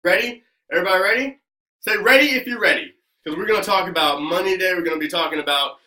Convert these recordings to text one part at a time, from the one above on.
Ready? Everybody ready? Say ready if you're ready. Because we're going to talk about money today. We're going to be talking about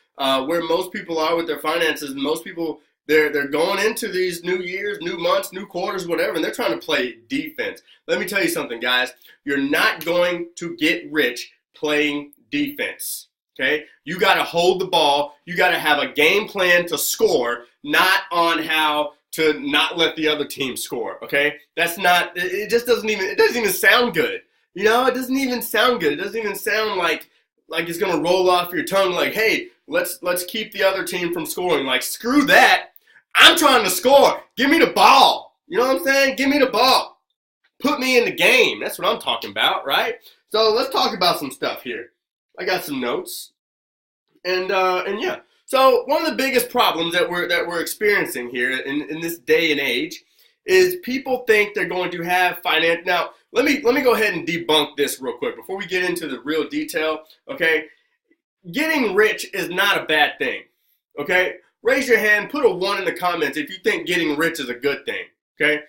where most people are with their finances. And most people, they're going into these new years, new months, new quarters, whatever, and they're trying to play defense. Let me tell you something, guys. You're not going to get rich playing defense. Okay? You got to hold the ball. You got to have a game plan to score, not on how to not let the other team score. Okay? That's not. It just doesn't even. It doesn't even sound good. You know, it doesn't even sound good. It doesn't even sound like it's gonna roll off your tongue. Like, hey, let's keep the other team from scoring. Like, screw that. I'm trying to score. Give me the ball. You know what I'm saying? Give me the ball. Put me in the game. That's what I'm talking about, right? So let's talk about some stuff here. I got some notes, and yeah. So one of the biggest problems that we're experiencing here in this day and age is people think they're going to have finance. Now, let me go ahead and debunk this real quick before we get into the real detail. Okay, getting rich is not a bad thing. Okay, raise your hand, put a 1 in the comments if you think getting rich is a good thing. Okay,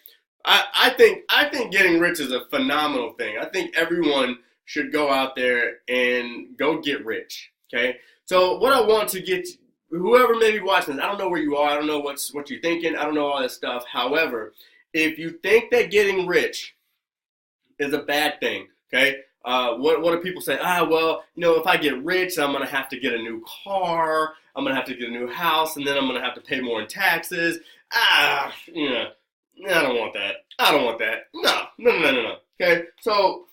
I think getting rich is a phenomenal thing. I think everyone should go out there and go get rich. Okay, so what I want to get whoever may be watching this, I don't know where you are, I don't know what you're thinking, I don't know all that stuff. However, if you think that getting rich is a bad thing, okay? What do people say? Well, if I get rich, I'm gonna have to get a new car, I'm gonna have to get a new house, and then I'm gonna have to pay more in taxes. I don't want that. I don't want that. No. Okay, so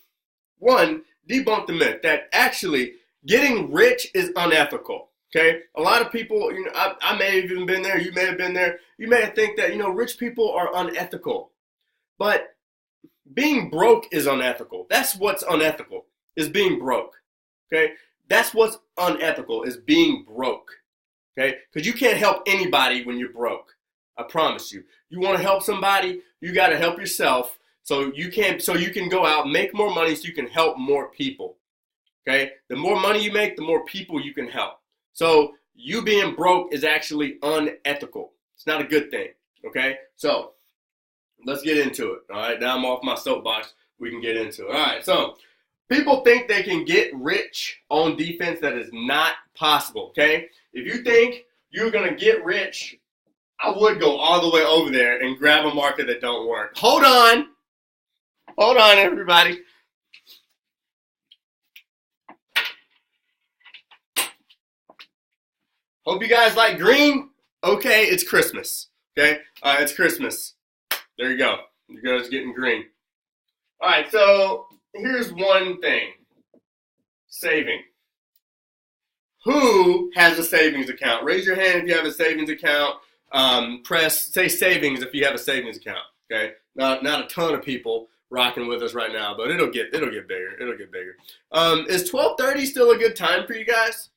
one, debunk the myth that actually getting rich is unethical. Okay, a lot of people, I may have even been there. You may have been there. You may think that rich people are unethical, but being broke is unethical. That's what's unethical, is being broke. Okay, that's what's unethical, is being broke. Okay, because you can't help anybody when you're broke. I promise you. You want to help somebody, you got to help yourself. So you can go out, make more money, so you can help more people. Okay, the more money you make, the more people you can help. So you being broke is actually unethical. It's not a good thing. Okay, so let's get into it. All right, now I'm off my soapbox. We can get into it. All right, so people think they can get rich on defense. That is not possible. Okay, if you think you're gonna get rich, I would go all the way over there and grab a market that don't work. Hold on, everybody. Hope you guys like green. Okay, it's Christmas. Okay, it's Christmas. There you go. You guys getting green. All right, so here's one thing. Saving. Who has a savings account? Raise your hand if you have a savings account. Say savings if you have a savings account. Okay, not a ton of people rocking with us right now, but it'll get bigger. It'll get bigger. Is 12:30 still a good time for you guys?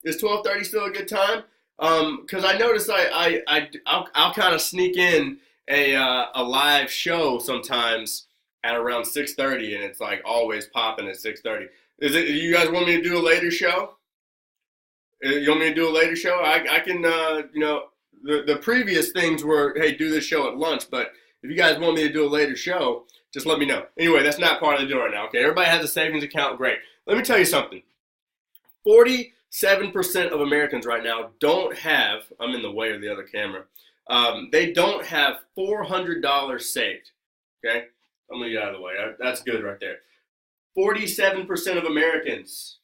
Is 12:30 still a good time? Because I noticed I'll kind of sneak in a live show sometimes at around 6:30, and it's like always popping at 6:30. You guys want me to do a later show? You want me to do a later show? I can the previous things were, hey, do this show at lunch, but if you guys want me to do a later show, just let me know. Anyway, that's not part of the deal right now. Okay, everybody has a savings account, great. Let me tell you something. 47% of Americans right now don't have, I'm in the way of the other camera, they don't have $400 saved. Okay? I'm going to get out of the way. That's good right there. 47% of Americans,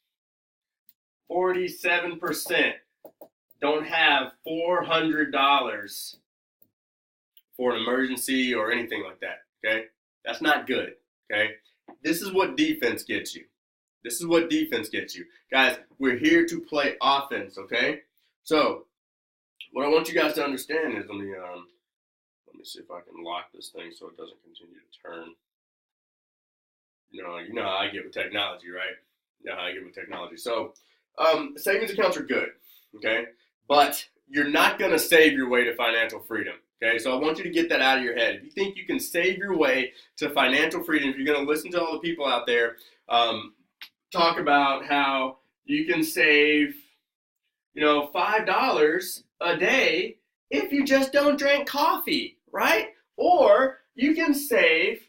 47% don't have $400 for an emergency or anything like that. Okay? That's not good. Okay? This is what defense gets you. This is what defense gets you. Guys, we're here to play offense, okay? So, what I want you guys to understand is, let me see if I can lock this thing so it doesn't continue to turn. You know how I get with technology, right? You know how I get with technology. So, savings accounts are good, okay? But you're not going to save your way to financial freedom, okay? So I want you to get that out of your head. If you think you can save your way to financial freedom, if you're going to listen to all the people out there, talk about how you can save, $5 a day if you just don't drink coffee, right? Or you can save,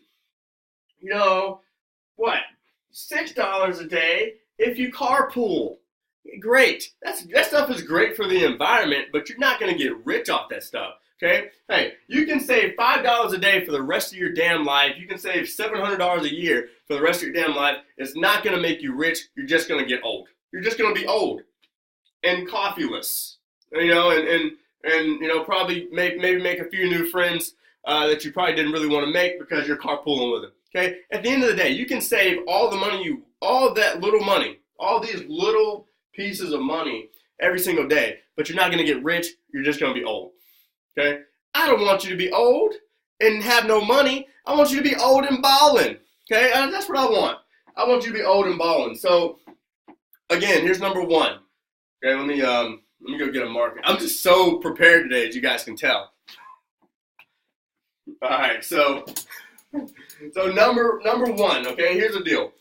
what, $6 a day if you carpool. Great. That stuff is great for the environment, but you're not going to get rich off that stuff. Okay? Hey, you can save $5 a day for the rest of your damn life. You can save $700 a year for the rest of your damn life. It's not going to make you rich. You're just going to get old. You're just going to be old and coffeeless. And probably maybe make a few new friends that you probably didn't really want to make because you're carpooling with them. Okay? At the end of the day, you can save all that little money, all these little pieces of money every single day, but you're not going to get rich. You're just going to be old. Okay? I don't want you to be old and have no money. I want you to be old and balling. Okay? And that's what I want. I want you to be old and balling. So, again, here's number one. Okay, let me go get a marker. I'm just so prepared today, as you guys can tell. All right, so number one. Okay, here's the deal.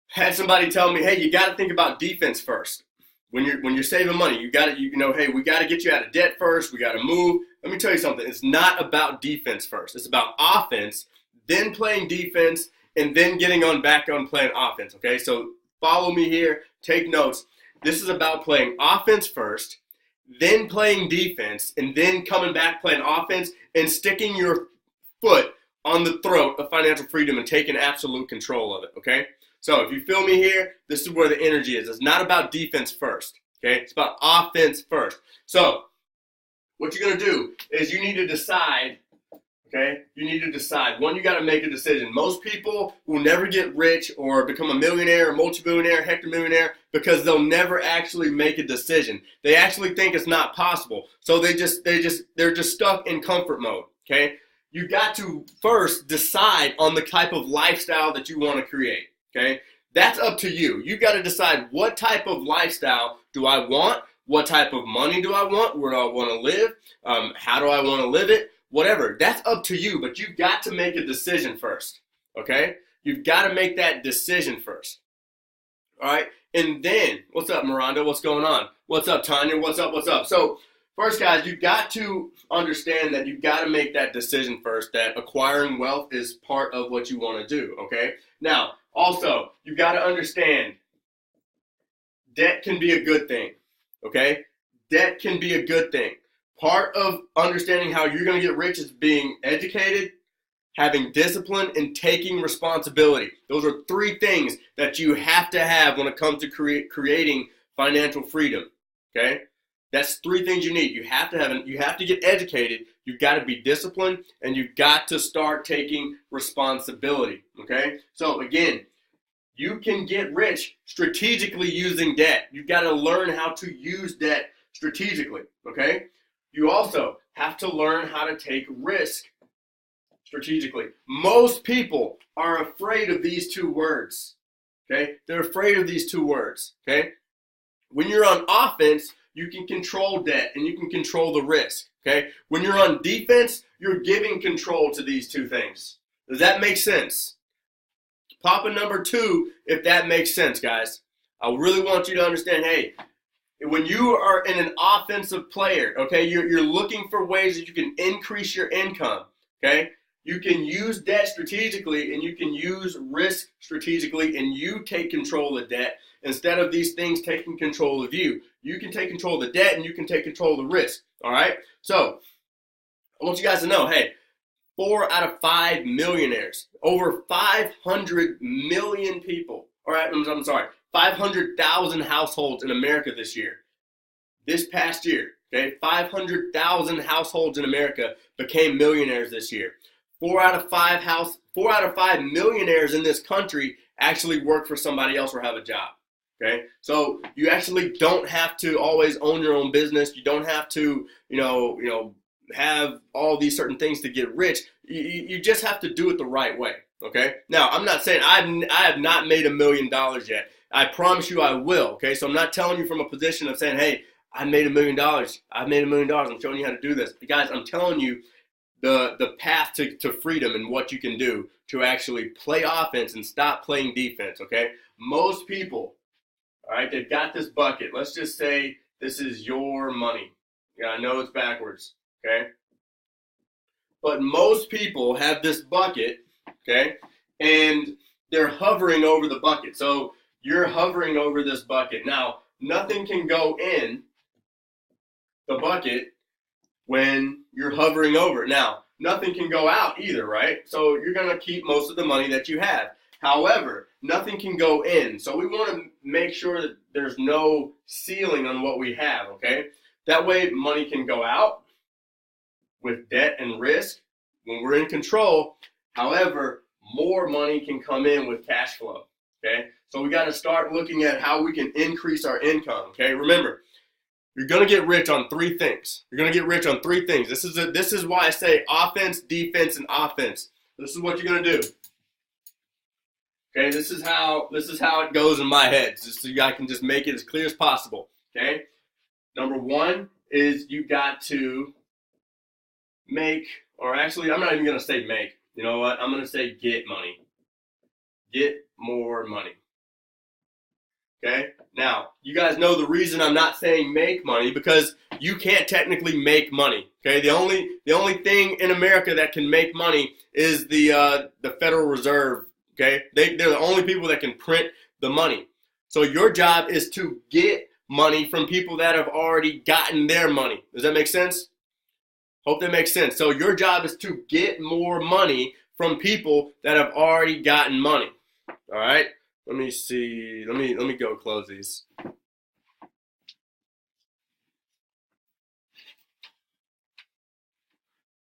Had somebody tell me, hey, you got to think about defense first. When you're saving money, hey, we got to get you out of debt first. We got to move. Let me tell you something. It's not about defense first. It's about offense, then playing defense, and then getting back on playing offense. Okay, so follow me here. Take notes. This is about playing offense first, then playing defense, and then coming back playing offense and sticking your foot on the throat of financial freedom and taking absolute control of it. Okay. So if you feel me here, this is where the energy is. It's not about defense first, okay? It's about offense first. So what you're going to do is you need to decide, okay? You need to decide. One, you got to make a decision. Most people will never get rich or become a millionaire, or multimillionaire, hectomillionaire because they'll never actually make a decision. They actually think it's not possible. So they're just stuck in comfort mode, okay? You got to first decide on the type of lifestyle that you want to create. Okay, that's up to you. You got to decide what type of lifestyle do I want? What type of money do I want? Where do I want to live? How do I want to live it? Whatever. That's up to you, but you've got to make a decision first. Okay, you've got to make that decision first. All right, and then what's up, Miranda? What's going on? What's up, Tanya? What's up? What's up? So first, guys, you've got to understand that you've got to make that decision first. That acquiring wealth is part of what you want to do. Okay, now. Also, you've got to understand, debt can be a good thing, okay? Debt can be a good thing. Part of understanding how you're going to get rich is being educated, having discipline, and taking responsibility. Those are three things that you have to have when it comes to creating financial freedom, okay? That's three things you need. You have to get educated, you've got to be disciplined, and you've got to start taking responsibility, okay? So again, you can get rich strategically using debt. You've got to learn how to use debt strategically, okay? You also have to learn how to take risk strategically. Most people are afraid of these two words, okay? They're afraid of these two words, okay? When you're on offense, you can control debt and you can control the risk, okay? When you're on defense, you're giving control to these two things. Does that make sense? Pop a number 2 if that makes sense, guys. I really want you to understand, hey, when you are in an offensive player, okay, you're looking for ways that you can increase your income, okay? You can use debt strategically and you can use risk strategically and you take control of debt instead of these things taking control of you. You can take control of the debt and you can take control of the risk, all right? So I want you guys to know, hey, 4 out of 5 millionaires, over 500 million people, all right, I'm sorry, 500,000 households in America this past year, okay, 500,000 households in America became millionaires this year. 4 out of 5 millionaires in this country actually work for somebody else or have a job. Okay, so you actually don't have to always own your own business. You don't have to, have all these certain things to get rich. You just have to do it the right way. Okay. Now, I'm not saying I have not made $1 million yet. I promise you I will. Okay. So I'm not telling you from a position of saying, hey, I made $1 million. I've made $1 million. I'm showing you how to do this. Guys, I'm telling you the path to freedom and what you can do to actually play offense and stop playing defense. Okay. Most people, all right, they've got this bucket. Let's just say this is your money. Yeah, I know it's backwards, okay? But most people have this bucket, okay? And they're hovering over the bucket. So you're hovering over this bucket. Now, nothing can go in the bucket when you're hovering over it. Now, nothing can go out either, right? So you're going to keep most of the money that you have. However, nothing can go in. So we want to make sure that there's no ceiling on what we have, okay? That way money can go out with debt and risk when we're in control. However, more money can come in with cash flow, okay? So we got to start looking at how we can increase our income, okay? Remember, you're going to get rich on three things. You're going to get rich on three things. This is why I say offense, defense, and offense. This is what you're going to do. Okay, this is how it goes in my head, just so I can just make it as clear as possible. Okay, number one is you got to make, or actually, I'm not even going to say make. You know what? I'm going to say get money. Get more money. Okay, now you guys know the reason I'm not saying make money, because you can't technically make money. Okay, the only thing in America that can make money is the Federal Reserve. Okay, they're the only people that can print the money. So your job is to get money from people that have already gotten their money. Does that make sense? Hope that makes sense. So your job is to get more money from people that have already gotten money. All right. Let me see. Let me go close these.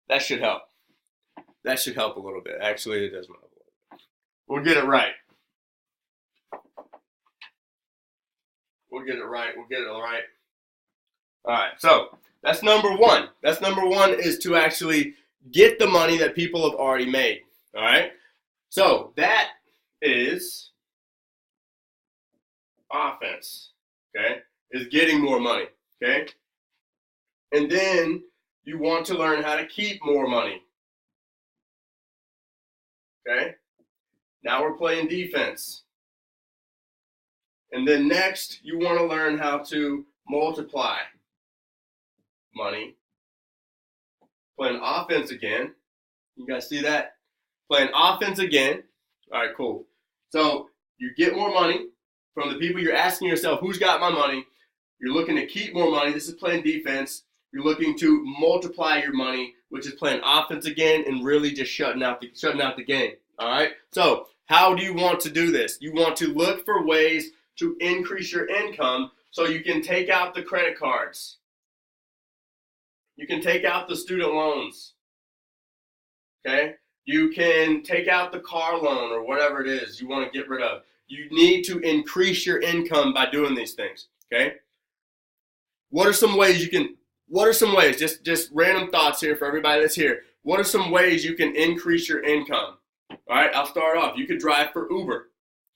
That should help. That should help a little bit. Actually, it does help. We'll get it right. We'll get it right. We'll get it all right. All right. So that's number one. That's number one, is to actually get the money that people have already made. All right. So that is offense. Okay. Is getting more money. Okay. And then you want to learn how to keep more money. Okay. Now we're playing defense. And then next, you want to learn how to multiply money. Playing offense again. You guys see that? Playing offense again. All right, cool. So you get more money from the people. You're asking yourself, who's got my money? You're looking to keep more money. This is playing defense. You're looking to multiply your money, which is playing offense again and really just shutting out the game. All right. So how do you want to do this? You want to look for ways to increase your income so you can take out the credit cards. You can take out the student loans. Okay? You can take out the car loan or whatever it is you want to get rid of. You need to increase your income by doing these things. Okay? What are some ways, just random thoughts here for everybody that's here. What are some ways you can increase your income? All right, I'll start off. You could drive for Uber.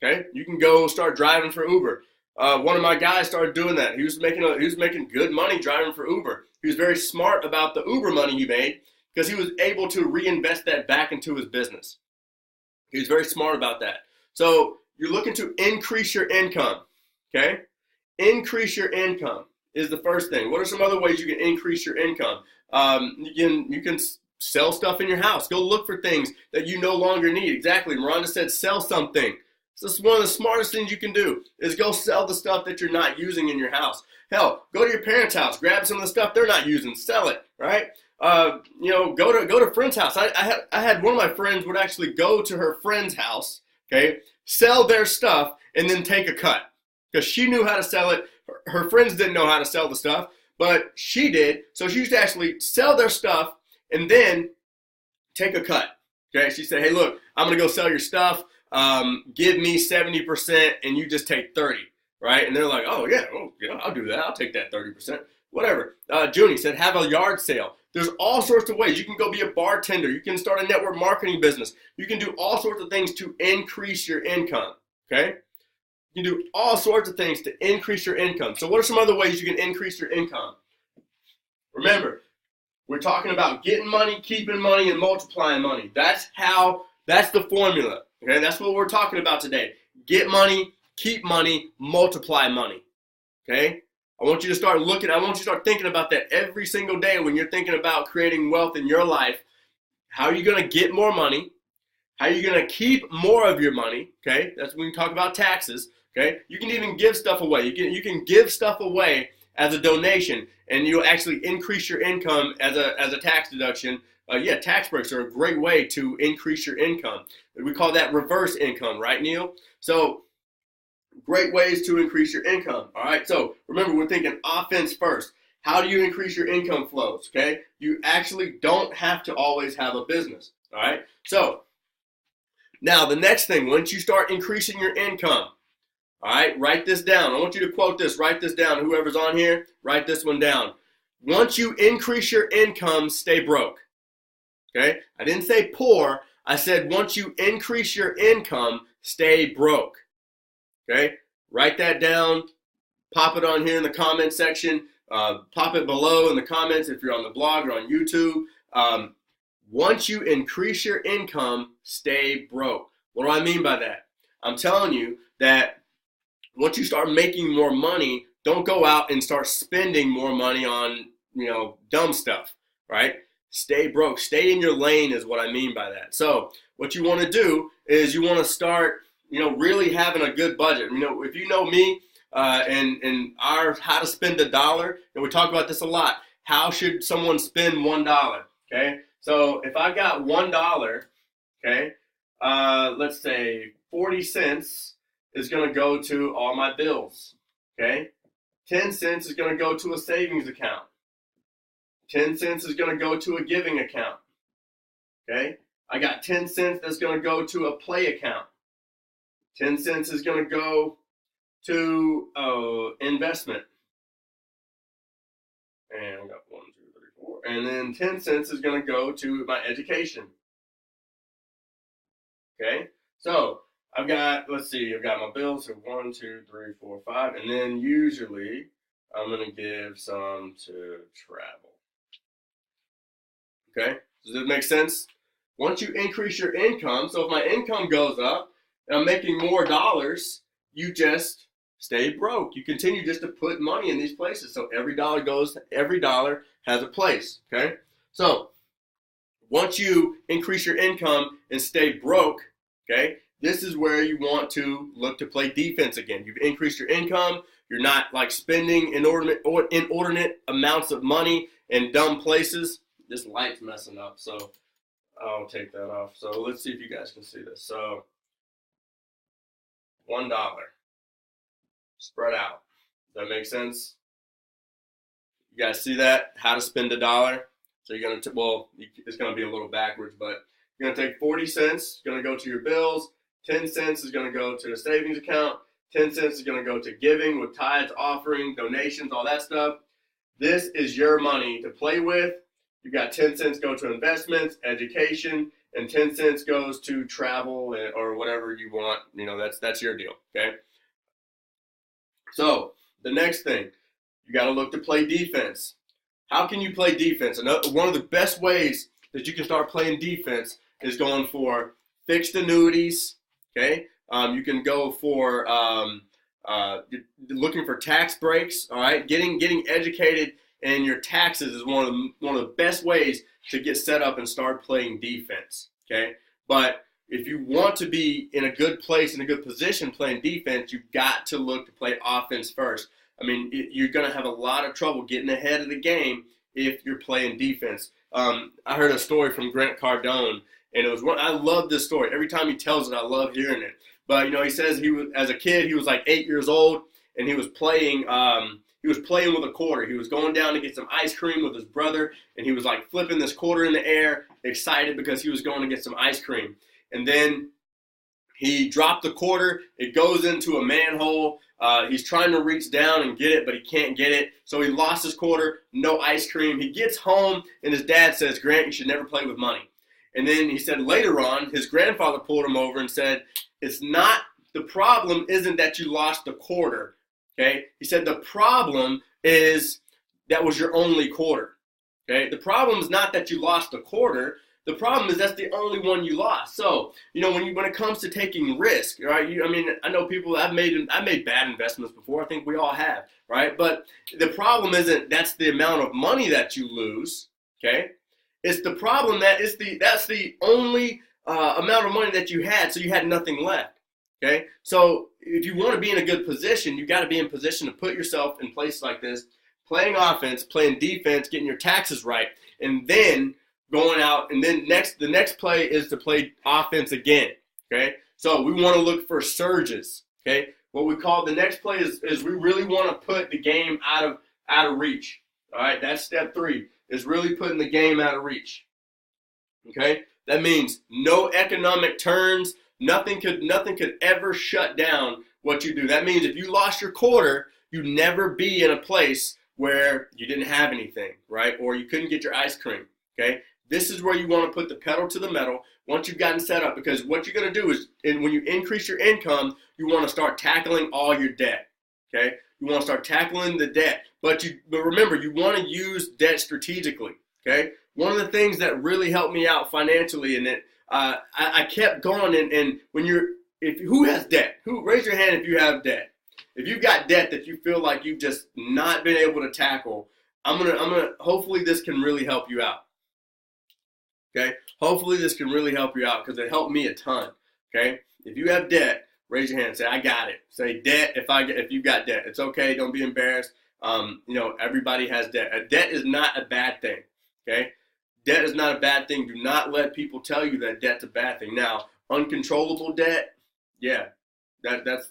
Okay, you can go start driving for Uber. One of my guys started doing that. He was making good money driving for Uber. He was very smart about the Uber money he made because he was able to reinvest that back into his business. He was very smart about that. So you're looking to increase your income. Okay, increase your income is the first thing. What are some other ways you can increase your income? You can sell stuff in your house. Go look for things that you no longer need. Exactly. Miranda said sell something. So this is one of the smartest things you can do, is go sell the stuff that you're not using in your house. Hell, go to your parents' house, grab some of the stuff they're not using, sell it, right? Go to a friend's house. I had one of my friends would actually go to her friend's house, okay, sell their stuff, and then take a cut. Because she knew how to sell it. Her friends didn't know how to sell the stuff, but she did. So she used to actually sell their stuff and then take a cut. Okay, she said, hey, look, I'm going to go sell your stuff. Give me 70% and you just take 30, right? And they're like, oh, yeah, I'll do that. I'll take that 30%. Whatever. Junie said, have a yard sale. There's all sorts of ways. You can go be a bartender. You can start a network marketing business. You can do all sorts of things to increase your income, okay? You can do all sorts of things to increase your income. So what are some other ways you can increase your income? Remember, we're talking about getting money, keeping money, and multiplying money. That's the formula. Okay, that's what we're talking about today. Get money, keep money, multiply money. Okay? I want you to start thinking about that every single day when you're thinking about creating wealth in your life. How are you going to get more money? how you're going to keep more of your money, okay? That's when we talk about taxes, okay? You can even give stuff away. You can give stuff away as a donation, and you'll actually increase your income as a tax deduction. Tax breaks are a great way to increase your income. We call that reverse income, right, Neil? So great ways to increase your income, all right? So remember, we're thinking offense first. How do you increase your income flows, okay? You actually don't have to always have a business, all right? So now the next thing, once you start increasing your income, all right, write this down. I want you to quote this, write this down. Whoever's on here, write this one down. Once you increase your income, stay broke, okay? I didn't say poor. I said once you increase your income, stay broke, okay? Write that down. Pop it on here in the comment section. Pop it below in the comments if you're on the blog or on YouTube. Once you increase your income, stay broke. What do I mean by that? I'm telling you that once you start making more money, don't go out and start spending more money on, dumb stuff, right? Stay broke. Stay in your lane is what I mean by that. So what you want to do is you want to start, really having a good budget. If you know me and our how to spend a dollar, and we talk about this a lot. How should someone spend $1? Okay. So if I got $1, okay, let's say 40 cents is going to go to all my bills, okay? 10 cents is going to go to a savings account. 10 cents is going to go to a giving account, okay? I got 10 cents that's going to go to a play account. 10 cents is going to go to investment. And I got 1, 2, 3, 4. And then 10 cents is going to go to my education, okay? So I've got my bills, so 1, 2, 3, 4, 5, and then usually I'm going to give some to travel. Okay, does that make sense? Once you increase your income, so if my income goes up and I'm making more dollars, you just stay broke. You continue just to put money in these places. So every dollar has a place, okay? So once you increase your income and stay broke, okay, this is where you want to look to play defense again. You've increased your income. You're not like spending inordinate amounts of money in dumb places. This light's messing up, so I'll take that off. So let's see if you guys can see this. So $1 spread out. Does that make sense? You guys see that? How to spend $1. So you're going to, it's going to be a little backwards, but you're going to take 40 cents, going to go to your bills. 10 cents is going to go to a savings account. 10 cents is going to go to giving with tithes, offering, donations, all that stuff. This is your money to play with. You got 10 cents go to investments, education, and 10 cents goes to travel or whatever you want. That's your deal, okay? So the next thing, you got to look to play defense. How can you play defense? One of the best ways that you can start playing defense is going for fixed annuities. Okay, you can go for looking for tax breaks. All right, getting educated in your taxes is one of the best ways to get set up and start playing defense. Okay, but if you want to be in a good place, in a good position playing defense, you've got to look to play offense first. You're going to have a lot of trouble getting ahead of the game if you're playing defense. I heard a story from Grant Cardone. And I love this story. Every time he tells it, I love hearing it. But he says as a kid, he was like 8 years old, and he was playing with a quarter. He was going down to get some ice cream with his brother, and he was like flipping this quarter in the air, excited because he was going to get some ice cream. And then he dropped the quarter. It goes into a manhole. He's trying to reach down and get it, but he can't get it. So he lost his quarter, no ice cream. He gets home, and his dad says, "Grant, you should never play with money." And then he said later on, his grandfather pulled him over and said, the problem isn't that you lost the quarter, okay? He said the problem is that was your only quarter, okay? The problem is not that you lost the quarter. The problem is that's the only one you lost. So, when it comes to taking risk, right? I know people, I've made bad investments before. I think we all have, right? But the problem isn't that's the amount of money that you lose, okay? It's the problem that's the only amount of money that you had, so you had nothing left. Okay, so if you want to be in a good position, you got to be in position to put yourself in places like this, playing offense, playing defense, getting your taxes right, and then going out. And then the next play is to play offense again. Okay, so we want to look for surges. Okay, what we call the next play is we really want to put the game out of reach. All right, that's step 3, is really putting the game out of reach. Okay, that means no economic turns. Nothing could ever shut down what you do. That means if you lost your quarter, you'd never be in a place where you didn't have anything, right? Or you couldn't get your ice cream, okay? This is where you want to put the pedal to the metal once you've gotten set up, because what you're going to do is, when you increase your income, you want to start tackling all your debt, okay? You want to start tackling the debt. But remember, you want to use debt strategically, okay? One of the things that really helped me out financially, and that I kept going, and when who has debt? Raise your hand if you have debt. If you've got debt that you feel like you've just not been able to tackle, hopefully this can really help you out. Okay? Hopefully this can really help you out, because it helped me a ton. Okay? If you have debt, raise your hand. Say, I got it. Say debt if you've got debt. It's okay. Don't be embarrassed. Everybody has debt. Debt is not a bad thing. Okay? Debt is not a bad thing. Do not let people tell you that debt's a bad thing. Now, uncontrollable debt, that's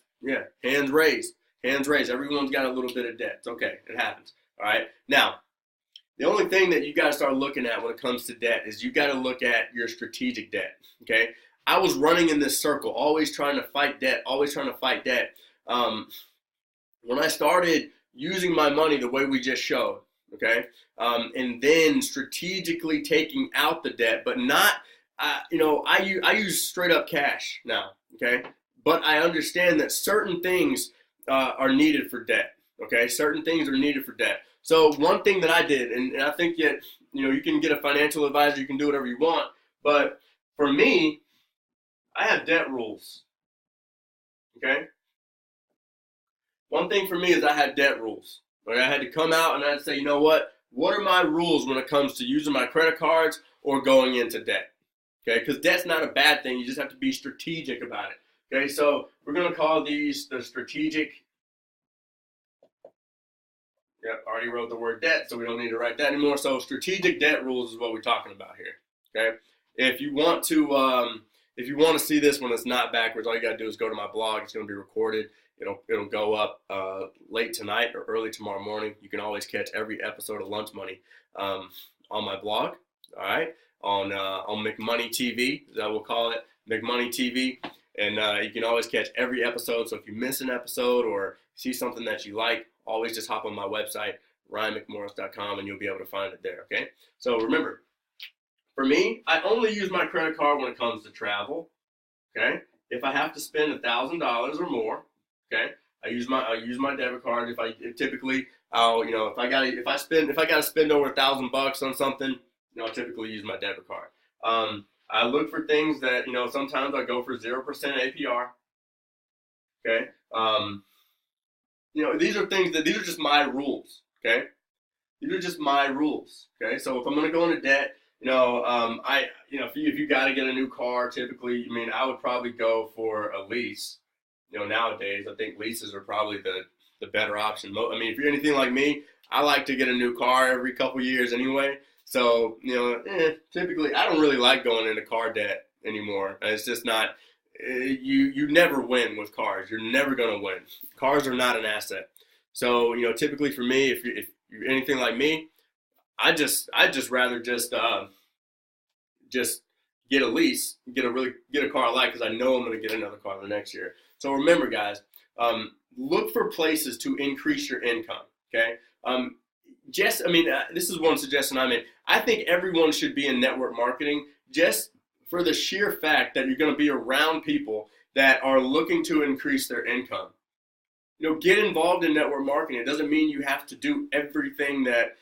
hands raised. Hands raised. Everyone's got a little bit of debt. It's okay. It happens. All right? Now, the only thing that you got to start looking at when it comes to debt is you got to look at your strategic debt. Okay? I was running in this circle, always trying to fight debt, when I started using my money the way we just showed, okay, and then strategically taking out the debt, but not, I use straight up cash now, okay, but I understand that certain things are needed for debt, okay, certain things are needed for debt. So one thing that I did, and I think that, you can get a financial advisor, you can do whatever you want, but for me, I have debt rules, okay. One thing for me is I had debt rules. Like, I had to come out and I'd say, you know what? What are my rules when it comes to using my credit cards or going into debt? Okay, because debt's not a bad thing. You just have to be strategic about it. Okay, so we're going to call these the strategic. Yep, already wrote the word debt, so we don't need to write that anymore. So strategic debt rules is what we're talking about here. Okay, if you want to see this when it's not backwards, all you got to do is go to my blog. It's going to be recorded. It'll go up late tonight or early tomorrow morning. You can always catch every episode of Lunch Money on my blog. All right, on McMoney TV, as I will call it, McMoney TV, and you can always catch every episode. So if you miss an episode or see something that you like, always just hop on my website, RyanMcMorris.com, and you'll be able to find it there. Okay. So remember, for me, I only use my credit card when it comes to travel. Okay. If I have to spend $1,000 or more. Okay, I use my debit card. If I gotta spend over $1,000 on something, I typically use my debit card. I look for things that sometimes I go for 0% APR. Okay, these are just my rules. Okay, these are just my rules. Okay, so if I'm gonna go into debt, if you gotta get a new car, typically, I would probably go for a lease. Nowadays, I think leases are probably the better option. If you're anything like me, I like to get a new car every couple years anyway. So, typically, I don't really like going into car debt anymore. It's just not, you never win with cars. You're never going to win. Cars are not an asset. So, typically for me, if you're anything like me, I just rather just get a lease, get a car I like, because I know I'm going to get another car the next year. So remember, guys, look for places to increase your income, okay? This is one suggestion I made. I think everyone should be in network marketing, just for the sheer fact that you're going to be around people that are looking to increase their income. Get involved in network marketing. It doesn't mean you have to do everything that,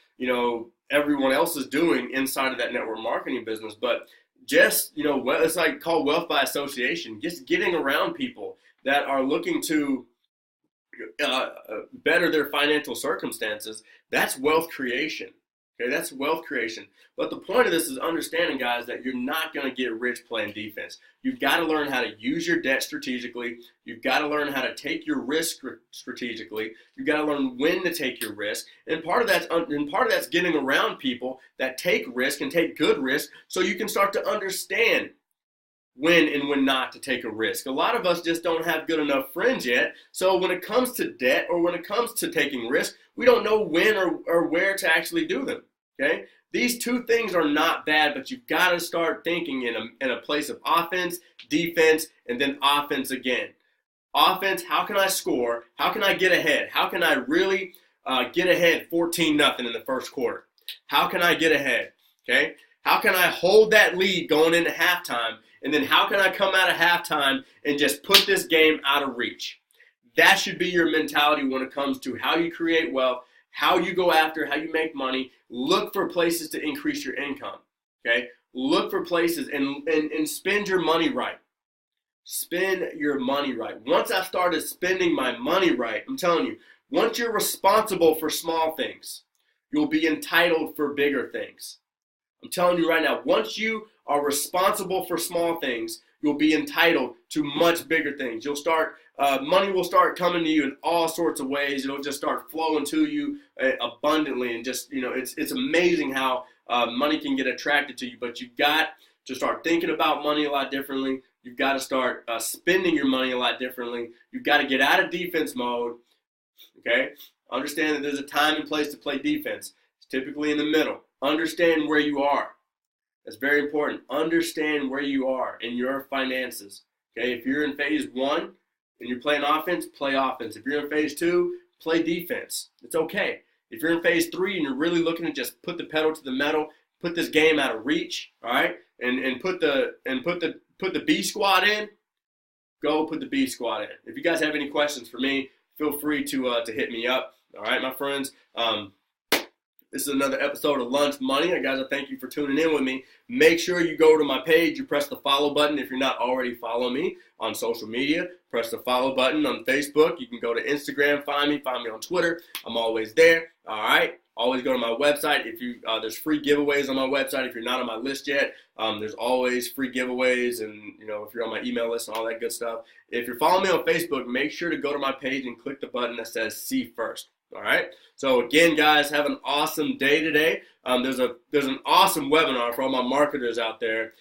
everyone else is doing inside of that network marketing business, but just, it's like called wealth by association, just getting around people that are looking to better their financial circumstances. That's wealth creation. Okay, that's wealth creation. But the point of this is understanding, guys, that you're not going to get rich playing defense. You've got to learn how to use your debt strategically. You've got to learn how to take your risk strategically. You've got to learn when to take your risk. And part of that's getting around people that take risk and take good risk, so you can start to understand when and when not to take a risk. A lot of us just don't have good enough friends yet. So when it comes to debt or when it comes to taking risk, we don't know when or where to actually do them. Okay? These two things are not bad, but you've got to start thinking in a place of offense, defense, and then offense again. Offense, how can I score? How can I get ahead? How can I really get ahead 14-0 in the first quarter? How can I get ahead? Okay? How can I hold that lead going into halftime? And then how can I come out of halftime and just put this game out of reach? That should be your mentality when it comes to how you create wealth, how you go after, how you make money. Look for places to increase your income. Okay? Look for places and spend your money right. Spend your money right. Once I started spending my money right, I'm telling you, once you're responsible for small things, you'll be entitled for bigger things. I'm telling you right now, once you are responsible for small things, you'll be entitled to much bigger things. You'll start, money will start coming to you in all sorts of ways. It'll just start flowing to you abundantly, and just, it's amazing how money can get attracted to you. But you've got to start thinking about money a lot differently. You've got to start spending your money a lot differently. You've got to get out of defense mode. Okay, understand that there's a time and place to play defense. It's typically in the middle. Understand where you are. That's very important. Understand where you are in your finances. Okay, if you're in phase 1 and you're playing offense, play offense. If you're in phase 2, play defense. It's okay. If you're in phase 3 and you're really looking to just put the pedal to the metal, put this game out of reach, all right, and put the B squad in, go put the B squad in. If you guys have any questions for me, feel free to hit me up. All right, my friends. This is another episode of Lunch Money. Guys, I thank you for tuning in with me. Make sure you go to my page. You press the follow button if you're not already following me on social media. Press the follow button on Facebook. You can go to Instagram, find me on Twitter. I'm always there. All right. Always go to my website. If you there's free giveaways on my website. If you're not on my list yet, there's always free giveaways, and if you're on my email list and all that good stuff. If you're following me on Facebook, make sure to go to my page and click the button that says See First. All right. So again, guys, have an awesome day today. There's an awesome webinar for all my marketers out there.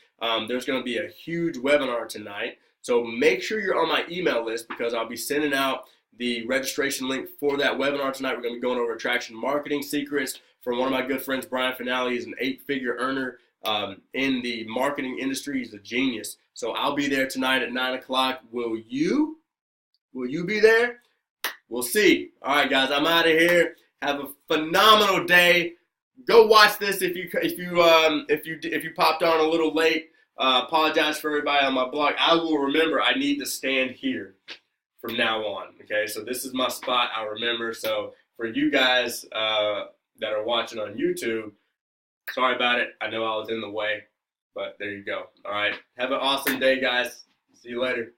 There's going to be a huge webinar tonight. So make sure you're on my email list, because I'll be sending out the registration link for that webinar tonight. We're going to be going over attraction marketing secrets from one of my good friends, Brian Finale. He's an 8-figure earner in the marketing industry. He's a genius. So I'll be there tonight at 9 o'clock. Will you? Will you be there? We'll see. All right, guys, I'm out of here. Have a phenomenal day. Go watch this if you popped on a little late. Apologize for everybody on my blog. I will remember I need to stand here from now on. Okay, so this is my spot. I'll remember. So for you guys that are watching on YouTube, sorry about it. I know I was in the way, but there you go. All right. Have an awesome day, guys. See you later.